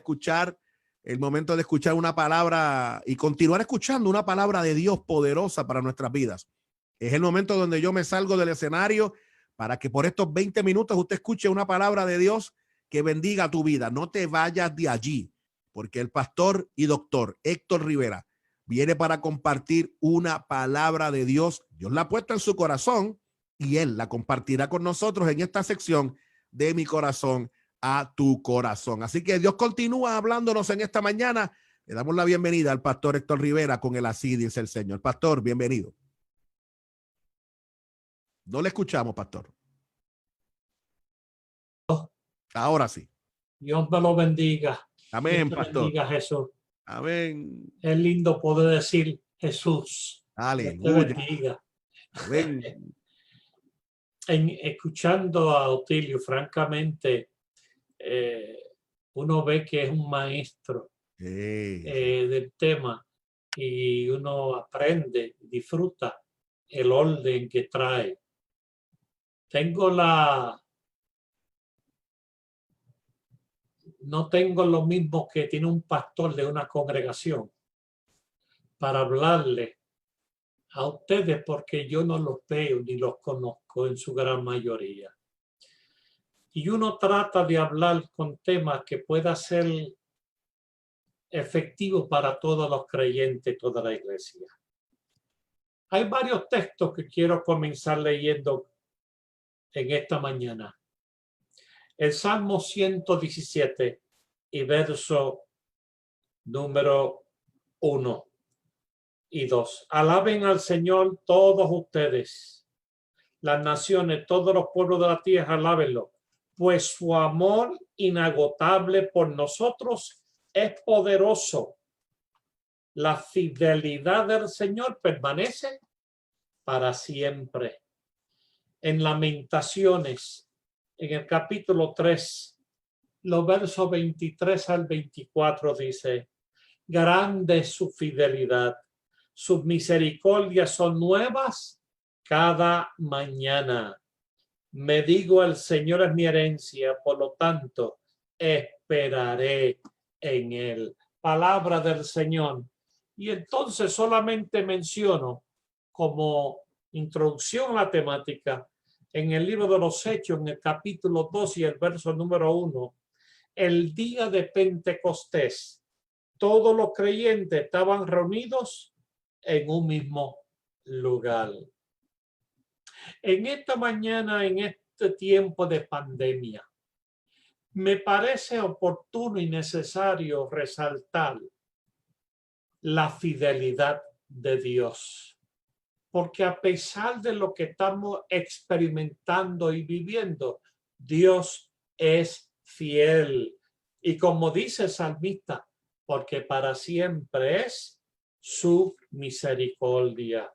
escuchar, el momento de escuchar una palabra y continuar escuchando una palabra de Dios poderosa para nuestras vidas. Es el momento donde yo me salgo del escenario para que por estos 20 minutos usted escuche una palabra de Dios que bendiga tu vida. No te vayas de allí, porque el pastor y doctor Héctor Rivera viene para compartir una palabra de Dios. Dios la ha puesto en su corazón y él la compartirá con nosotros en esta sección de Mi Corazón a Tu Corazón. Así que Dios continúa hablándonos en esta mañana. Le damos la bienvenida al pastor Héctor Rivera con el Así dice el Señor. Pastor, bienvenido. No le escuchamos, pastor. Ahora sí. Dios me lo bendiga. Amén, Dios te pastor. bendiga, Jesús. Amén. Es lindo poder decir Jesús. Aleluya. Dios te bendiga. Amén. Escuchando a Otilio, francamente, uno ve que es un maestro del tema y uno aprende, disfruta el orden que trae. No tengo lo mismo que tiene un pastor de una congregación para hablarle a ustedes porque yo no los veo ni los conozco en su gran mayoría. Y uno trata de hablar con temas que pueda ser efectivo para todos los creyentes, toda la iglesia. Hay varios textos que quiero comenzar leyendo en esta mañana. El Salmo 117 y verso número 1 y 2. Alaben al Señor todos ustedes, las naciones, todos los pueblos de la tierra, alábenlo, pues su amor inagotable por nosotros es poderoso. La fidelidad del Señor permanece para siempre. En Lamentaciones, en el capítulo 3, los versos 23 al 24 dice: grande es su fidelidad, sus misericordias son nuevas cada mañana. Me digo, el Señor es mi herencia, por lo tanto, esperaré en él. Palabra del Señor. Y entonces solamente menciono como introducción a la temática en el libro de los Hechos, en el capítulo 2 y el verso número 1, el día de Pentecostés, todos los creyentes estaban reunidos en un mismo lugar. En esta mañana, en este tiempo de pandemia, me parece oportuno y necesario resaltar la fidelidad de Dios. Porque a pesar de lo que estamos experimentando y viviendo, Dios es fiel. Y como dice el salmista, porque para siempre es su misericordia.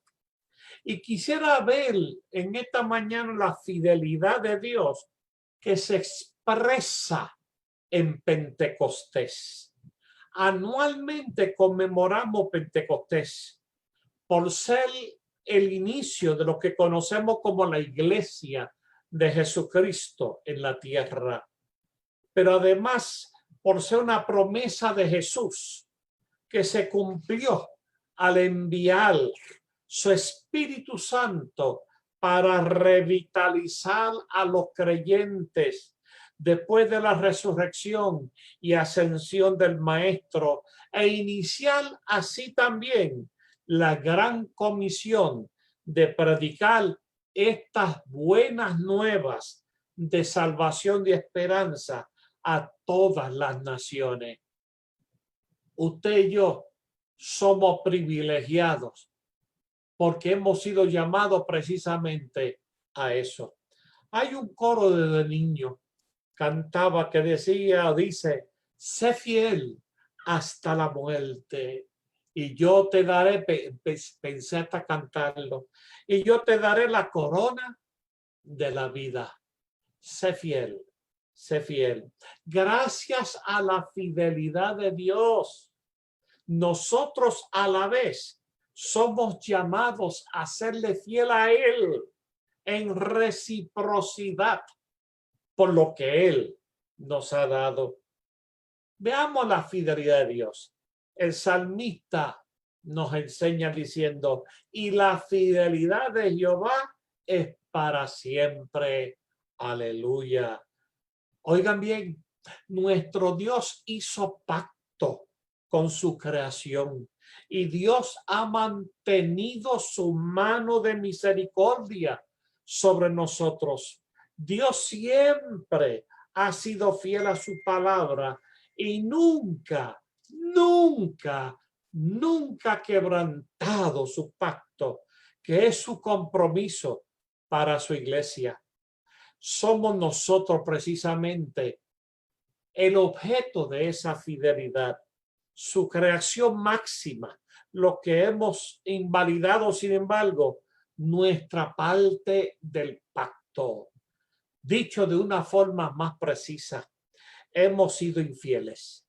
Y quisiera ver en esta mañana la fidelidad de Dios que se expresa en Pentecostés. Anualmente conmemoramos Pentecostés por ser el inicio de lo que conocemos como la iglesia de Jesucristo en la tierra. Pero además por ser una promesa de Jesús que se cumplió al enviar su Espíritu Santo para revitalizar a los creyentes después de la resurrección y ascensión del Maestro e iniciar así también la gran comisión de predicar estas buenas nuevas de salvación y esperanza a todas las naciones. Usted y yo somos privilegiados porque hemos sido llamados precisamente a eso. Hay un coro de niño cantaba que dice, sé fiel hasta la muerte y yo te daré, pensé hasta cantarlo, y yo te daré la corona de la vida. Sé fiel, sé fiel. Gracias a la fidelidad de Dios, nosotros a la vez somos llamados a serle fiel a Él en reciprocidad por lo que Él nos ha dado. Veamos la fidelidad de Dios. El salmista nos enseña diciendo, y la fidelidad de Jehová es para siempre. Aleluya. Oigan bien, nuestro Dios hizo pacto con su creación y Dios ha mantenido su mano de misericordia sobre nosotros. Dios siempre ha sido fiel a su palabra y nunca ha quebrantado su pacto, que es su compromiso para su iglesia. Somos nosotros precisamente el objeto de esa fidelidad, su creación máxima, lo que hemos invalidado, sin embargo, nuestra parte del pacto. Dicho de una forma más precisa, hemos sido infieles,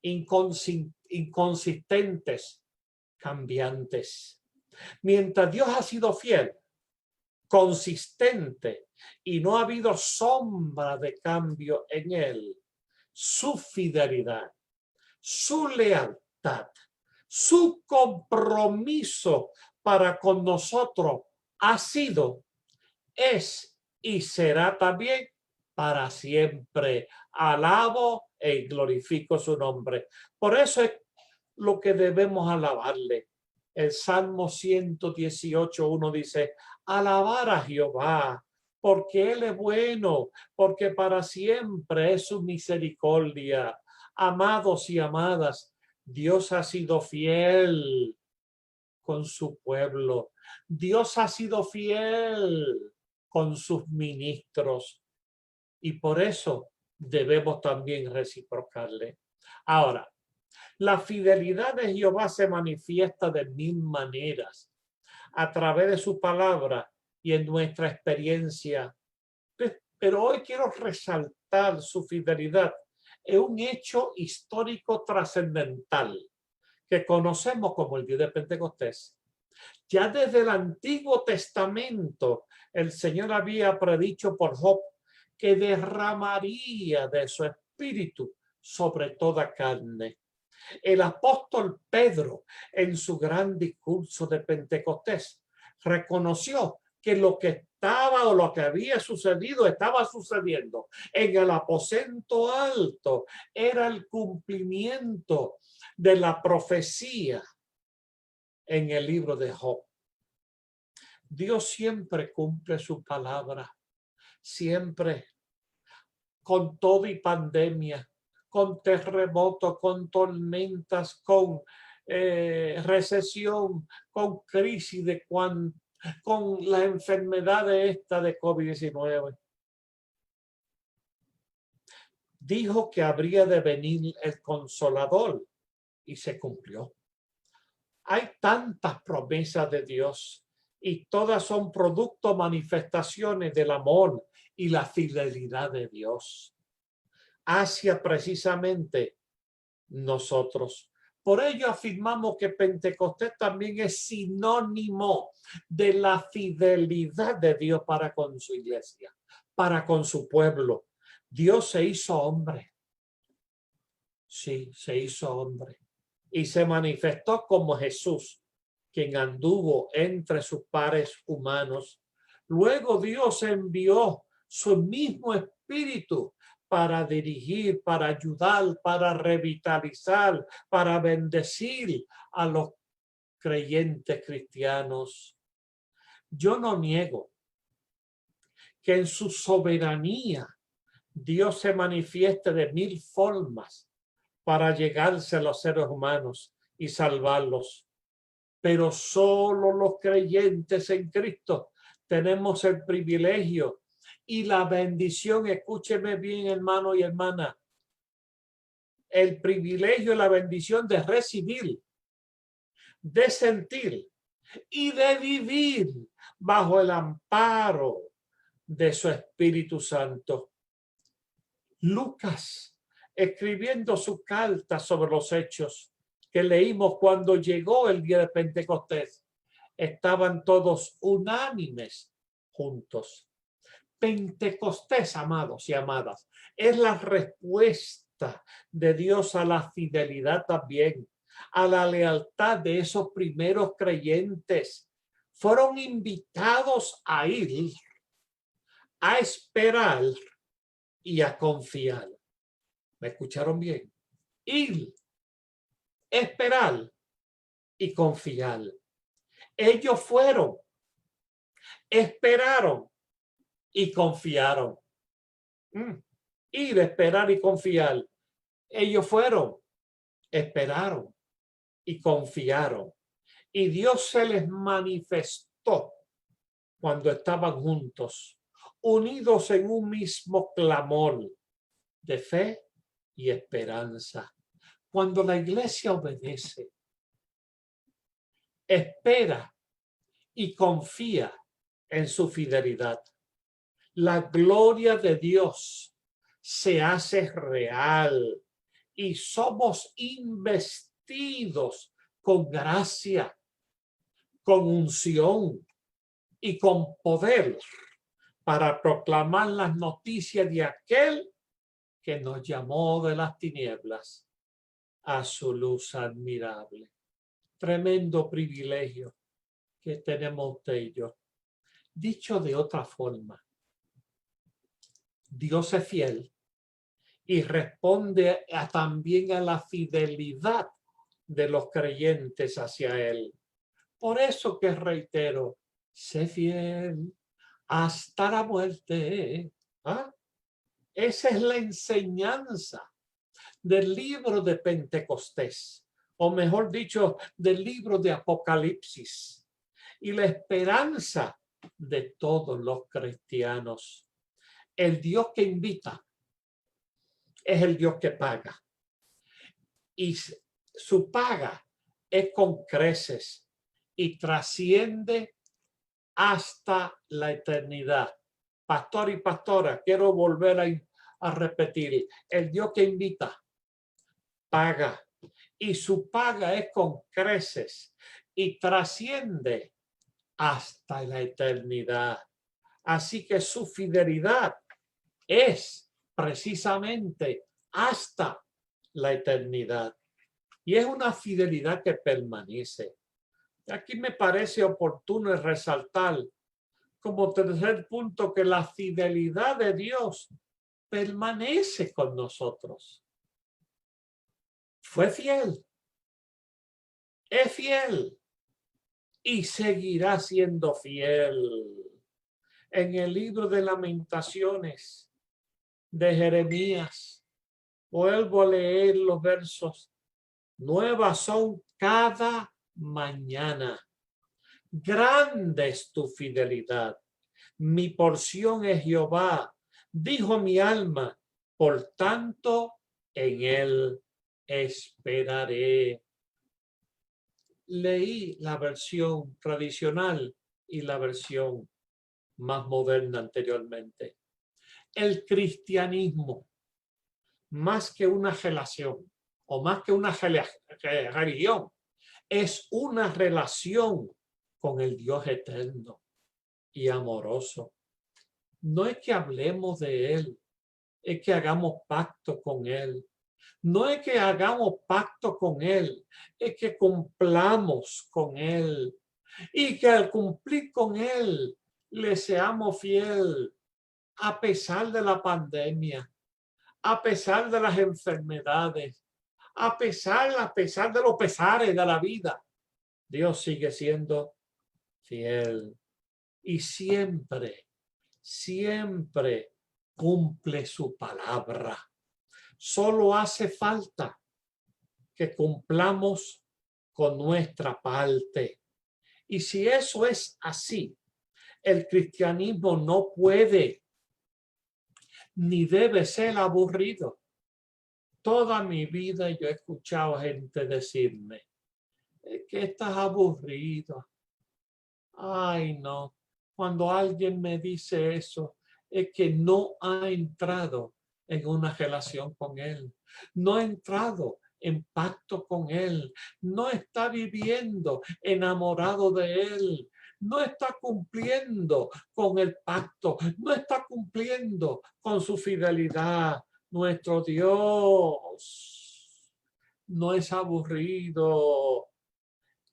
inconsistentes, cambiantes. Mientras Dios ha sido fiel, consistente, y no ha habido sombra de cambio en él, su fidelidad, su lealtad, su compromiso para con nosotros ha sido, es y será también para siempre. Alabo y glorifico su nombre. Por eso es lo que debemos alabarle. El Salmo 118:1 dice, alabar a Jehová, porque Él es bueno, porque para siempre es su misericordia. Amados y amadas, Dios ha sido fiel con su pueblo. Dios ha sido fiel con sus ministros. Y por eso debemos también reciprocarle. Ahora, la fidelidad de Jehová se manifiesta de mil maneras, a través de su palabra y en nuestra experiencia. Pero hoy quiero resaltar su fidelidad en un hecho histórico trascendental que conocemos como el día de Pentecostés. Ya desde el Antiguo Testamento, el Señor había predicho por Job que derramaría de su espíritu sobre toda carne. El apóstol Pedro, en su gran discurso de Pentecostés, reconoció que lo que estaba o lo que había sucedido estaba sucediendo en el aposento alto. Era el cumplimiento de la profecía en el libro de Job. Dios siempre cumple su palabra, siempre, con todo y pandemia, con terremotos, con tormentas, con recesión, con crisis con la enfermedad de COVID-19. Dijo que habría de venir el Consolador y se cumplió. Hay tantas promesas de Dios y todas son producto, manifestaciones del amor y la fidelidad de Dios hacia precisamente nosotros. Por ello afirmamos que Pentecostés también es sinónimo de la fidelidad de Dios para con su iglesia, para con su pueblo. Dios se hizo hombre. Sí, se hizo hombre. Y se manifestó como Jesús, quien anduvo entre sus pares humanos. Luego Dios envió su mismo espíritu para dirigir, para ayudar, para revitalizar, para bendecir a los creyentes cristianos. Yo no niego que en su soberanía Dios se manifieste de mil formas para llegarse a los seres humanos y salvarlos. Pero solo los creyentes en Cristo tenemos el privilegio y la bendición, escúcheme bien, hermano y hermana, el privilegio y la bendición de recibir, de sentir y de vivir bajo el amparo de su Espíritu Santo. Lucas, escribiendo su carta sobre los hechos que leímos cuando llegó el día de Pentecostés, estaban todos unánimes juntos. Pentecostés, amados y amadas, es la respuesta vista de Dios a la fidelidad también, a la lealtad de esos primeros creyentes. Fueron invitados a ir, a esperar y a confiar. ¿Me escucharon bien? Ir, esperar y confiar. Ellos fueron, esperaron y confiaron. Ir, esperar y confiar. Ellos fueron, esperaron y confiaron. Y Dios se les manifestó cuando estaban juntos, unidos en un mismo clamor de fe y esperanza. Cuando la iglesia obedece, espera y confía en su fidelidad, la gloria de Dios se hace real y somos investidos con gracia, con unción y con poder para proclamar las noticias de aquel que nos llamó de las tinieblas a su luz admirable. Tremendo privilegio que tenemos usted y yo. Dicho de otra forma, Dios es fiel y responde también a la fidelidad de los creyentes hacia Él. Por eso que reitero, sé fiel hasta la muerte. ¿Ah? Esa es la enseñanza del libro de Pentecostés, o mejor dicho, del libro de Apocalipsis, y la esperanza de todos los cristianos. El Dios que invita es el Dios que paga, y su paga es con creces y trasciende hasta la eternidad. Pastor y pastora, quiero volver a repetir, el Dios que invita paga, y su paga es con creces y trasciende hasta la eternidad. Así que su fidelidad es precisamente hasta la eternidad. Y es una fidelidad que permanece. Aquí me parece oportuno resaltar como tercer punto que la fidelidad de Dios permanece con nosotros. Fue fiel, es fiel y seguirá siendo fiel. En el libro de Lamentaciones de Jeremías, vuelvo a leer los versos. Nuevas son cada mañana. Grande es tu fidelidad. Mi porción es Jehová, dijo mi alma, por tanto en él esperaré. Leí la versión tradicional y la versión más moderna anteriormente. El cristianismo, más que una relación o más que una religión, es una relación con el Dios eterno y amoroso. No es que hablemos de Él, es que hagamos pacto con Él. No es que hagamos pacto con Él, es que cumplamos con Él. Y que al cumplir con Él, le seamos fiel a pesar de la pandemia, a pesar de las enfermedades, a pesar de los pesares de la vida. Dios sigue siendo fiel y siempre cumple su palabra. Solo hace falta que cumplamos con nuestra parte. Y si eso es así, el cristianismo no puede ni debe ser aburrido. Toda mi vida yo he escuchado gente decirme, es que estás aburrido. Ay, no. Cuando alguien me dice eso, es que no ha entrado en una relación con Él. No ha entrado en pacto con Él. No está viviendo enamorado de Él. No está cumpliendo con el pacto. No está cumpliendo con su fidelidad. Nuestro Dios no es aburrido.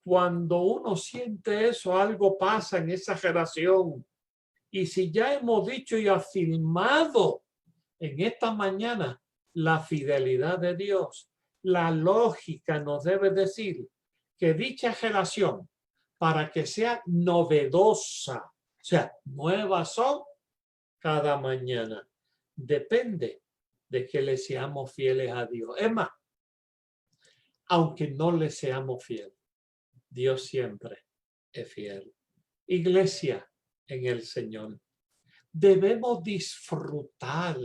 Cuando uno siente eso, algo pasa en esa relación. Y si ya hemos dicho y afirmado en esta mañana la fidelidad de Dios, la lógica nos debe decir que dicha relación, para que sea novedosa, o sea, nuevas son cada mañana, depende de que le seamos fieles a Dios. Es más, aunque no le seamos fieles, Dios siempre es fiel. Iglesia en el Señor, debemos disfrutar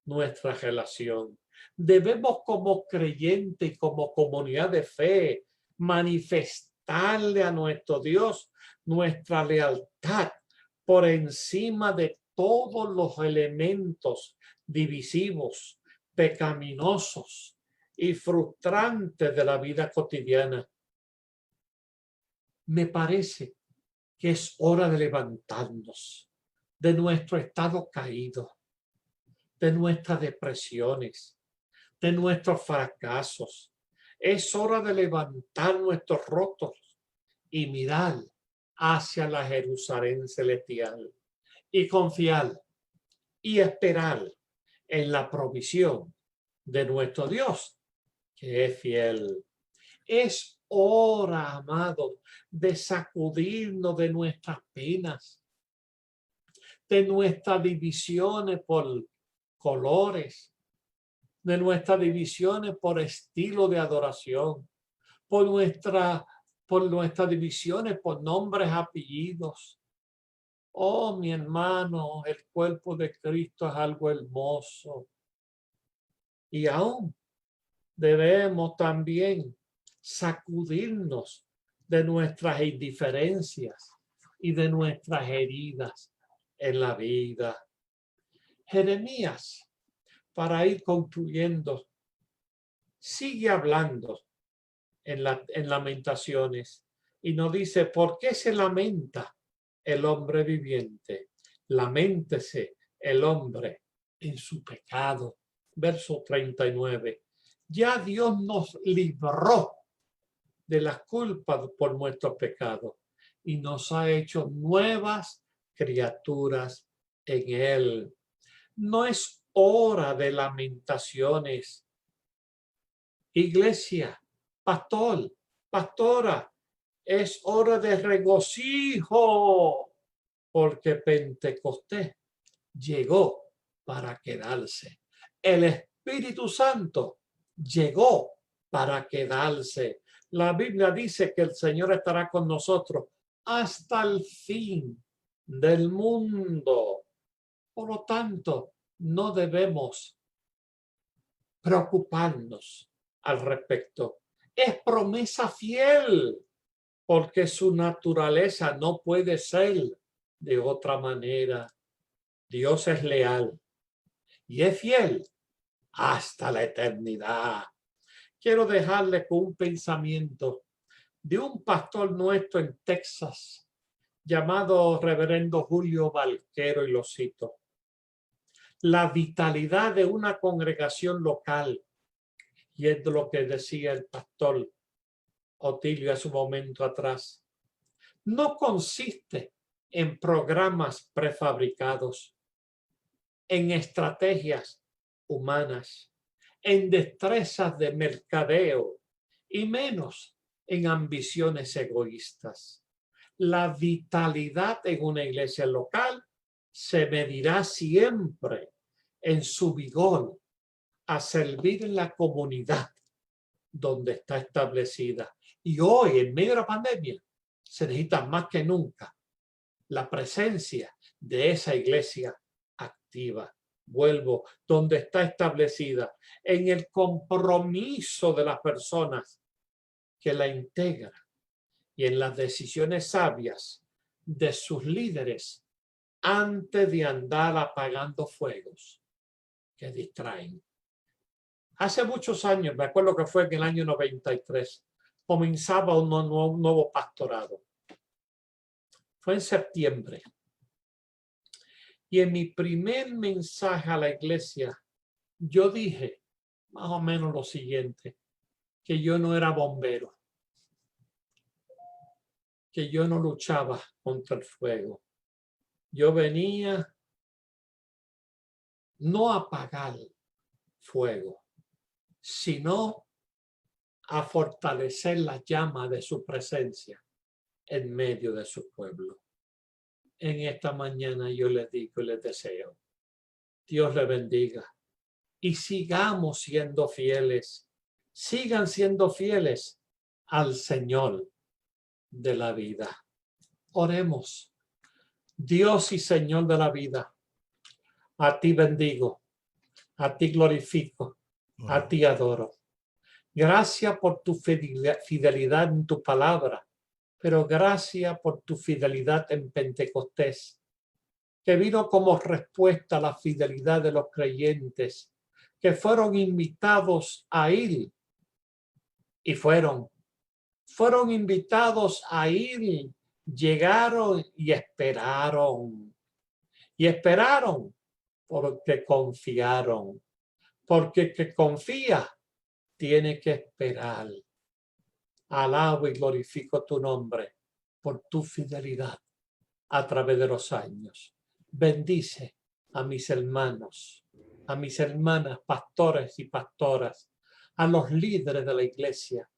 nuestra relación. Debemos como creyente y como comunidad de fe manifestarle a nuestro Dios nuestra lealtad por encima de todos los elementos divisivos, pecaminosos y frustrantes de la vida cotidiana. Me parece que es hora de levantarnos de nuestro estado caído, de nuestras depresiones, de nuestros fracasos. Es hora de levantar nuestros rostros y mirar hacia la Jerusalén celestial y confiar y esperar en la provisión de nuestro Dios, que es fiel. Es hora, amados, de sacudirnos de nuestras penas, de nuestras divisiones por colores, de nuestras divisiones por estilo de adoración, por nuestras divisiones por nombres, apellidos. Oh, mi hermano, el cuerpo de Cristo es algo hermoso. Y aún debemos también sacudirnos de nuestras indiferencias y de nuestras heridas en la vida. Jeremías, para ir concluyendo, sigue hablando en Lamentaciones y nos dice: ¿por qué se lamenta el hombre viviente? Laméntese el hombre en su pecado. Verso 39. Ya Dios nos libró de las culpas por nuestros pecados y nos ha hecho nuevas criaturas en él. No es hora de lamentaciones. Iglesia, pastor, pastora, es hora de regocijo, porque Pentecostés llegó para quedarse. El Espíritu Santo llegó para quedarse. La Biblia dice que el Señor estará con nosotros hasta el fin del mundo. Por lo tanto, no debemos preocuparnos al respecto. Es promesa fiel, porque su naturaleza no puede ser de otra manera. Dios es leal y es fiel hasta la eternidad. Quiero dejarle con un pensamiento de un pastor nuestro en Texas, llamado Reverendo Julio Valquero, y lo cito: la vitalidad de una congregación local, y es lo que decía el pastor Otilio hace un momento atrás, no consiste en programas prefabricados, en estrategias humanas, en destrezas de mercadeo y menos en ambiciones egoístas. La vitalidad en una iglesia local se medirá siempre en su vigor a servir en la comunidad donde está establecida. Y hoy, en medio de la pandemia, se necesita más que nunca la presencia de esa iglesia activa. Vuelvo, donde está establecida, en el compromiso de las personas que la integran y en las decisiones sabias de sus líderes antes de andar apagando fuegos que distraen. Hace muchos años, me acuerdo que fue en el año 93, comenzaba un nuevo pastorado. Fue en septiembre. Y en mi primer mensaje a la iglesia yo dije más o menos lo siguiente, que yo no era bombero, que yo no luchaba contra el fuego. Yo venía no a apagar fuego, sino a fortalecer la llama de su presencia en medio de su pueblo. En esta mañana yo les digo y les deseo, Dios les bendiga y sigamos siendo fieles, sigan siendo fieles al Señor de la vida. Oremos. Dios y Señor de la vida, a ti bendigo, a ti glorifico, a ti adoro. Gracias por tu fidelidad en tu palabra, pero gracias por tu fidelidad en Pentecostés, que vino como respuesta a la fidelidad de los creyentes, que fueron invitados a ir y fueron invitados a ir, llegaron y esperaron. Y esperaron porque confiaron, porque el que confía tiene que esperar. Alabo y glorifico tu nombre por tu fidelidad a través de los años. Bendice a mis hermanos, a mis hermanas, pastores y pastoras, a los líderes de la iglesia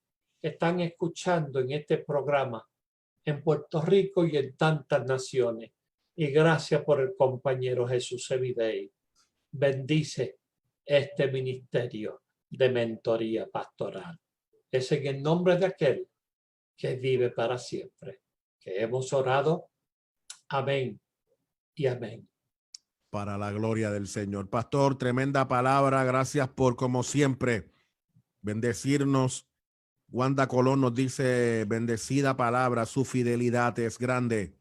que están escuchando en este programa en Puerto Rico y en tantas naciones. Y gracias por el compañero Jesús Evidey. Bendice este ministerio de mentoría pastoral. Es en el nombre de aquel que vive para siempre que hemos orado. Amén y amén. Para la gloria del Señor. Pastor, tremenda palabra. Gracias por, como siempre, bendecirnos. Wanda Colón nos dice, bendecida palabra, su fidelidad es grande.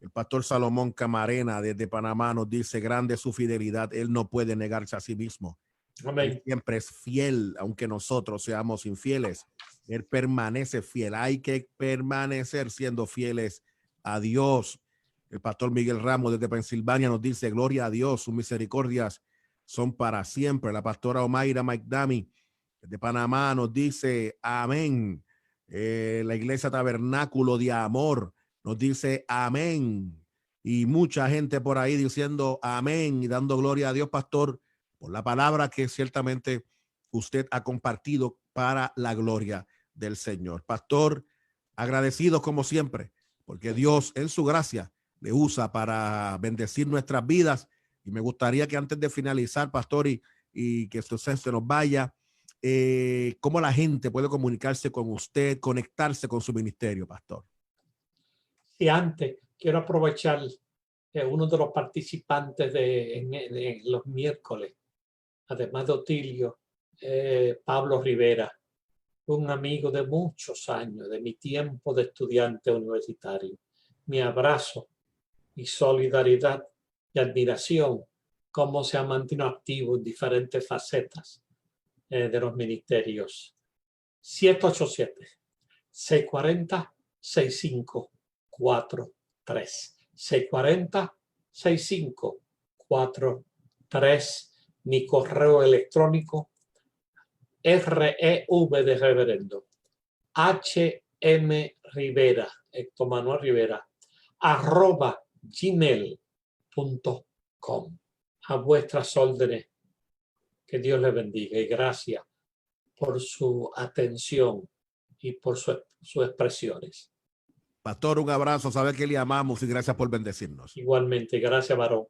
El pastor Salomón Camarena desde Panamá nos dice, grande su fidelidad, él no puede negarse a sí mismo. Amén. Él siempre es fiel, aunque nosotros seamos infieles. Él permanece fiel. Hay que permanecer siendo fieles a Dios. El pastor Miguel Ramos desde Pensilvania nos dice, gloria a Dios, sus misericordias son para siempre. La pastora Omaira McDami desde Panamá nos dice, amén. La iglesia Tabernáculo de Amor nos dice, amén. Y mucha gente por ahí diciendo, amén, y dando gloria a Dios, pastor, por la palabra que ciertamente usted ha compartido para la gloria del Señor. Pastor, agradecidos como siempre, porque Dios en su gracia le usa para bendecir nuestras vidas. Y me gustaría que antes de finalizar, pastor, y que esto se nos vaya, cómo la gente puede comunicarse con usted, conectarse con su ministerio, pastor. Y antes quiero aprovechar uno de los participantes de los miércoles, además de Otilio, Pablo Rivera, un amigo de muchos años, de mi tiempo de estudiante universitario. Mi abrazo y solidaridad y admiración, cómo se ha mantenido activo en diferentes facetas de los ministerios. 787-640-6543. 640-6543. Mi correo electrónico REV de reverendo HM Rivera, Héctor Manuel Rivera, @gmail.com. A vuestras órdenes. Que Dios les bendiga y gracias por su atención y por sus expresiones. Pastor, un abrazo, sabe que le amamos y gracias por bendecirnos. Igualmente, gracias, varón.